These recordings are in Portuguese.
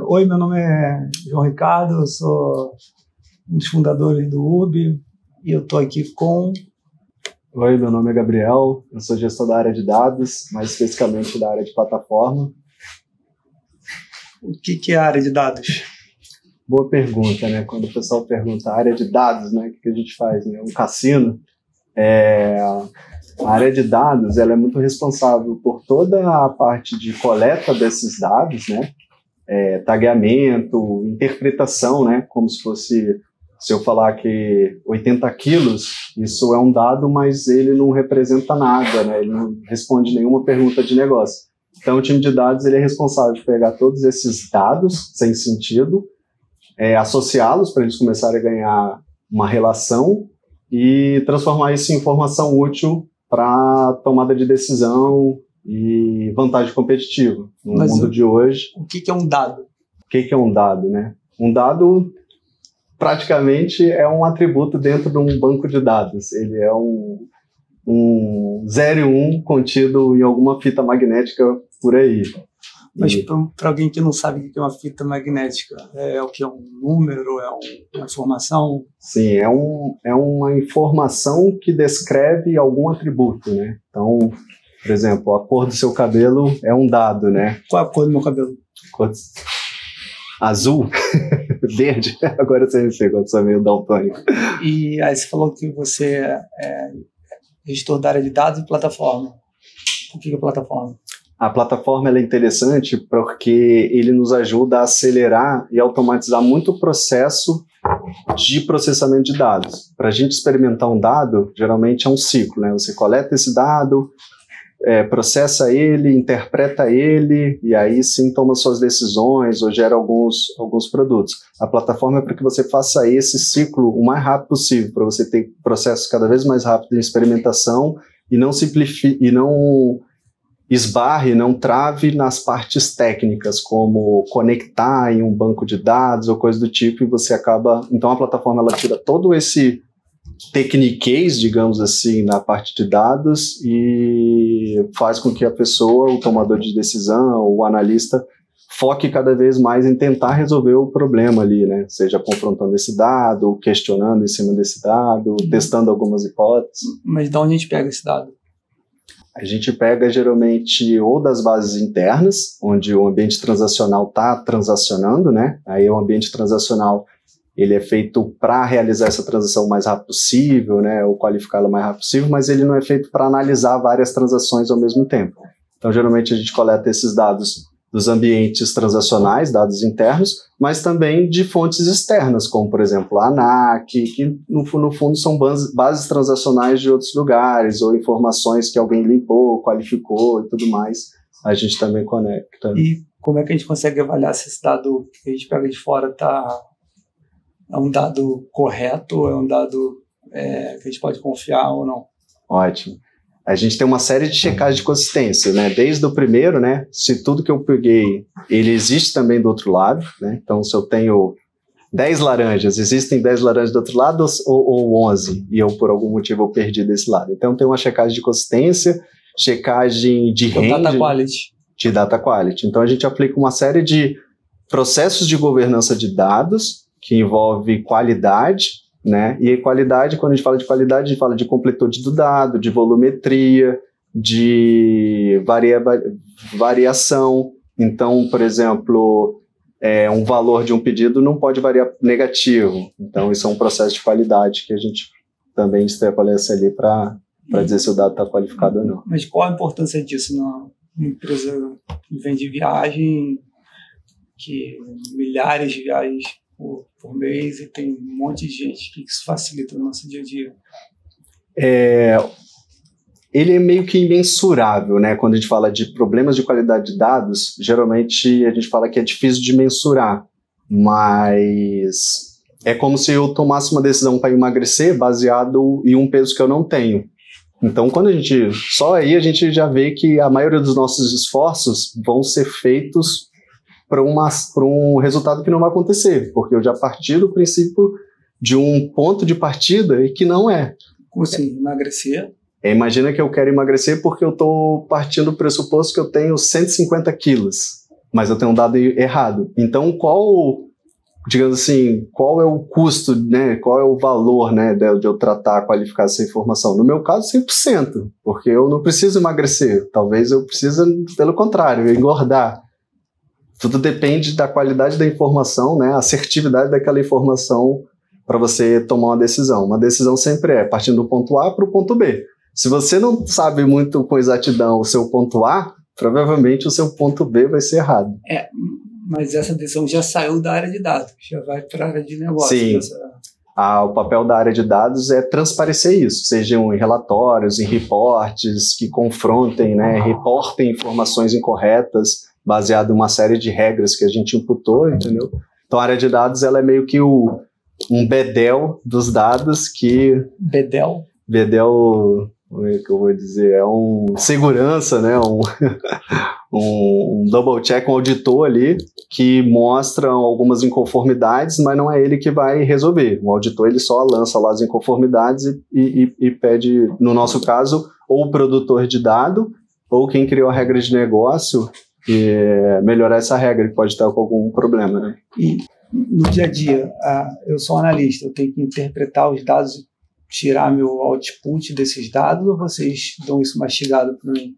Oi, meu nome é João Ricardo, eu sou um dos fundadores do UB e eu estou aqui com... Oi, meu nome é Gabriel, eu sou gestor da área de dados, mais especificamente da área de plataforma. O que é a área de dados? Boa pergunta, né? Quando o pessoal pergunta a área de dados, né? O que a gente faz, né? Um cassino. A área de dados, ela é muito responsável por toda a parte de coleta desses dados, né? Tagueamento, interpretação, né? Como se fosse, se eu falar que 80 quilos, isso é um dado, mas ele não representa nada, né? Ele não responde nenhuma pergunta de negócio. Então, o time de dados ele é responsável de pegar todos esses dados sem sentido, associá-los para eles começarem a ganhar uma relação e transformar isso em informação útil para tomada de decisão e vantagem competitiva no mundo de hoje. O que é um dado? O que é um dado, né? Um dado praticamente é um atributo dentro de um banco de dados. Ele é um 0 e 1 contido em alguma fita magnética por aí. Mas para alguém que não sabe o que é uma fita magnética, é o que? É um número? É uma informação? Sim, é uma informação que descreve algum atributo, né? Então, por exemplo, a cor do seu cabelo é um dado, né? Qual é a cor do meu cabelo? Azul? Verde? Agora você sei quando você é meio daltônico. E aí você falou que você é gestor da área de dados e plataforma. O que é plataforma? A plataforma ela é interessante porque ele nos ajuda a acelerar e automatizar muito o processo de processamento de dados. Para a gente experimentar um dado, geralmente é um ciclo, né? Você coleta esse dado, processa ele, interpreta ele e aí sim toma suas decisões ou gera alguns produtos. A plataforma é para que você faça esse ciclo o mais rápido possível, para você ter processos cada vez mais rápidos de experimentação e não simplifique, e não esbarre, não trave nas partes técnicas, como conectar em um banco de dados ou coisa do tipo, e você acaba... Então a plataforma ela tira todo esse tecniquez, digamos assim, na parte de dados e faz com que a pessoa, o tomador de decisão, o analista, foque cada vez mais em tentar resolver o problema ali, né? Seja confrontando esse dado, questionando em cima desse dado, testando algumas hipóteses. Mas de onde a gente pega esse dado? A gente pega geralmente ou das bases internas, onde o ambiente transacional está transacionando, né? Aí o ambiente transacional ele é feito para realizar essa transação o mais rápido possível, né? Ou qualificá-la o mais rápido possível, mas ele não é feito para analisar várias transações ao mesmo tempo. Então, geralmente a gente coleta esses dados dos ambientes transacionais, dados internos, mas também de fontes externas, como, por exemplo, a ANAC, que no fundo são bases transacionais de outros lugares, ou informações que alguém limpou, qualificou e tudo mais, a gente também conecta. E como é que a gente consegue avaliar se esse dado que a gente pega de fora é um dado correto, é um dado que a gente pode confiar ou não? Ótimo. A gente tem uma série de checagens de consistência, né? Desde o primeiro, né? Se tudo que eu peguei, ele existe também do outro lado, né? Então, se eu tenho 10 laranjas, existem 10 laranjas do outro lado ou 11? E eu, por algum motivo, eu perdi desse lado. Então, tem uma checagem de consistência, checagem de range... Data quality. De data quality. Então, a gente aplica uma série de processos de governança de dados, que envolve qualidade, né? E qualidade, quando a gente fala de completude do dado, de volumetria, de variação. Então, por exemplo, um valor de um pedido não pode variar negativo. Então, isso é um processo de qualidade que a gente também extrapolece ali para dizer se o dado está qualificado ou não. Mas qual a importância disso numa empresa que vende viagem, que milhares de viagens por mês e tem um monte de gente, que isso facilita o nosso dia a dia? Ele é meio que imensurável, né? Quando a gente fala de problemas de qualidade de dados, geralmente a gente fala que é difícil de mensurar, mas é como se eu tomasse uma decisão para emagrecer baseado em um peso que eu não tenho. Então, só aí a gente já vê que a maioria dos nossos esforços vão ser feitos para um resultado que não vai acontecer, porque eu já parti do princípio de um ponto de partida e que não é. Como assim? Emagrecer? Imagina que eu quero emagrecer porque eu estou partindo do pressuposto que eu tenho 150 quilos, mas eu tenho um dado errado. Então, digamos assim, qual é o custo, né? Qual é o valor, né, de eu tratar, qualificar essa informação? No meu caso, 100%, porque eu não preciso emagrecer. Talvez eu precise, pelo contrário, engordar. Tudo depende da qualidade da informação, né, a assertividade daquela informação para você tomar uma decisão. Uma decisão sempre é partindo do ponto A para o ponto B. Se você não sabe muito com exatidão o seu ponto A, provavelmente o seu ponto B vai ser errado. Mas essa decisão já saiu da área de dados, já vai para a área de negócio. Sim. O papel da área de dados é transparecer isso, sejam em relatórios, em reportes que confrontem, né, reportem informações incorretas, baseado em uma série de regras que a gente imputou, entendeu? Então a área de dados ela é meio que um bedel dos dados que... Bedel, como é que eu vou dizer? É um segurança, né? Um double check, um auditor ali que mostra algumas inconformidades, mas não é ele que vai resolver. O auditor ele só lança lá as inconformidades e pede, no nosso caso, ou o produtor de dado ou quem criou a regra de negócio melhorar essa regra, que pode estar com algum problema, né? E no dia a dia, eu sou analista, eu tenho que interpretar os dados e tirar meu output desses dados, ou vocês dão isso mastigado para mim?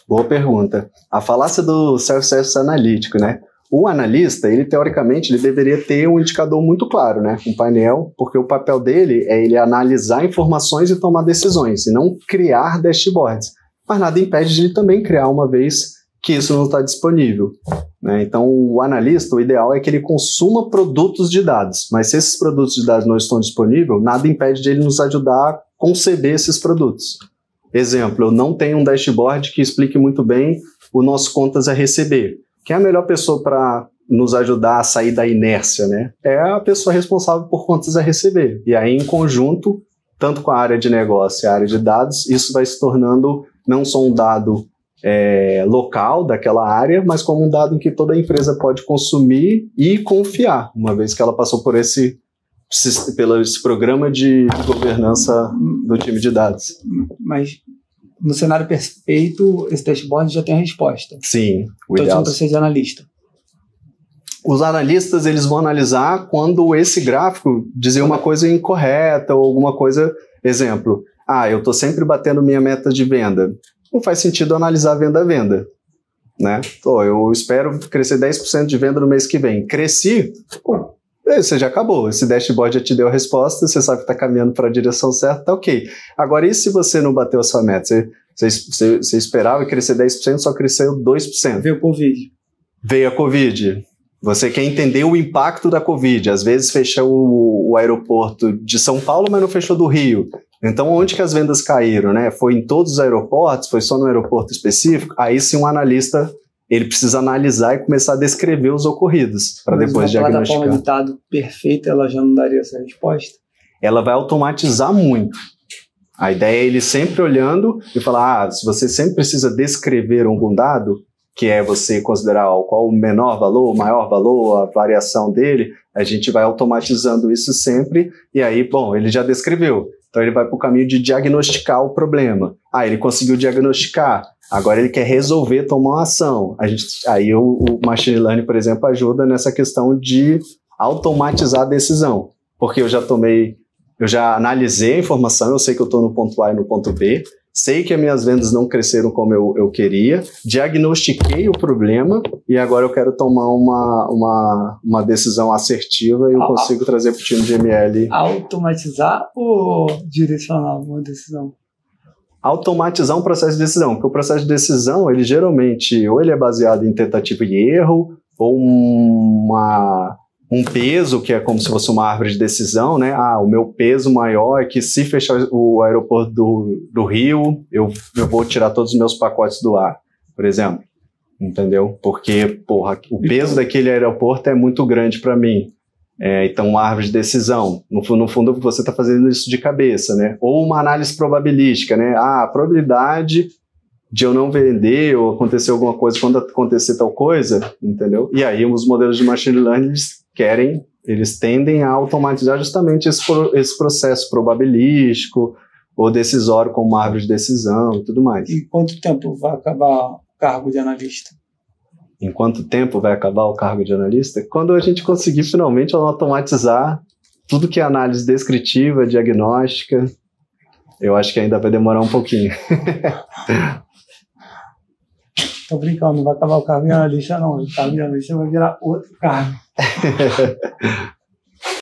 Boa pergunta. A falácia do self-service analítico, né? O analista, ele teoricamente, ele deveria ter um indicador muito claro, né? Um painel, porque o papel dele é ele analisar informações e tomar decisões, e não criar dashboards. Mas nada impede de ele também criar uma vez que isso não está disponível, né? Então, o analista, o ideal é que ele consuma produtos de dados, mas se esses produtos de dados não estão disponíveis, nada impede de ele nos ajudar a conceber esses produtos. Exemplo, eu não tenho um dashboard que explique muito bem o nosso contas a receber. Quem é a melhor pessoa para nos ajudar a sair da inércia, né? É a pessoa responsável por contas a receber. E aí, em conjunto, tanto com a área de negócio e a área de dados, isso vai se tornando não só um dado local daquela área, mas como um dado em que toda a empresa pode consumir e confiar, uma vez que ela passou por esse programa de governança do time de dados. Mas no cenário perfeito, esse dashboard já tem a resposta. Sim. Então não precisa de analista. Os analistas eles vão analisar quando esse gráfico dizer uma coisa incorreta ou alguma coisa, exemplo, eu estou sempre batendo minha meta de venda. Não faz sentido analisar venda a venda, né? Eu espero crescer 10% de venda no mês que vem. Cresci, você já acabou. Esse dashboard já te deu a resposta, você sabe que está caminhando para a direção certa, tá ok. Agora, e se você não bateu a sua meta? Você esperava crescer 10%, só cresceu 2%. Veio o Covid. Veio a Covid. Você quer entender o impacto da Covid. Às vezes fechou o aeroporto de São Paulo, mas não fechou do Rio. Então, onde que as vendas caíram, né? Foi em todos os aeroportos? Foi só no aeroporto específico? Aí sim um analista, ele precisa analisar e começar a descrever os ocorridos, para depois diagnosticar. Mas uma plataforma de dado perfeita, ela já não daria essa resposta? Ela vai automatizar muito. A ideia é ele sempre olhando e falar, se você sempre precisa descrever algum dado, que é você considerar qual o menor valor, o maior valor, a variação dele, a gente vai automatizando isso sempre, e aí, ele já descreveu. Então ele vai para o caminho de diagnosticar o problema. Ele conseguiu diagnosticar, agora ele quer resolver, tomar uma ação. Aí o Machine Learning, por exemplo, ajuda nessa questão de automatizar a decisão. Porque eu já analisei a informação, eu sei que eu estou no ponto A e no ponto B, sei que as minhas vendas não cresceram como eu queria, diagnostiquei o problema e agora eu quero tomar uma decisão assertiva e eu consigo trazer para o time de ML. Automatizar ou direcionar uma decisão? Automatizar um processo de decisão, porque o processo de decisão, ele geralmente, ou ele é baseado em tentativa e erro, ou um peso, que é como se fosse uma árvore de decisão, né? O meu peso maior é que se fechar o aeroporto do Rio, eu vou tirar todos os meus pacotes do ar, por exemplo. Entendeu? Porque, o peso daquele aeroporto é muito grande para mim. Então, uma árvore de decisão. No fundo, você está fazendo isso de cabeça, né? Ou uma análise probabilística, né? A probabilidade de eu não vender ou acontecer alguma coisa quando acontecer tal coisa, entendeu? E aí, os modelos de machine learning, eles tendem a automatizar justamente esse processo probabilístico ou decisório como uma árvore de decisão e tudo mais. E quanto tempo vai acabar o cargo de analista? Em quanto tempo vai acabar o cargo de analista? Quando a gente conseguir finalmente automatizar tudo que é análise descritiva, diagnóstica, eu acho que ainda vai demorar um pouquinho. Tô brincando, não vai acabar o cargo de analista, não. O cargo de analista vai virar outro cargo.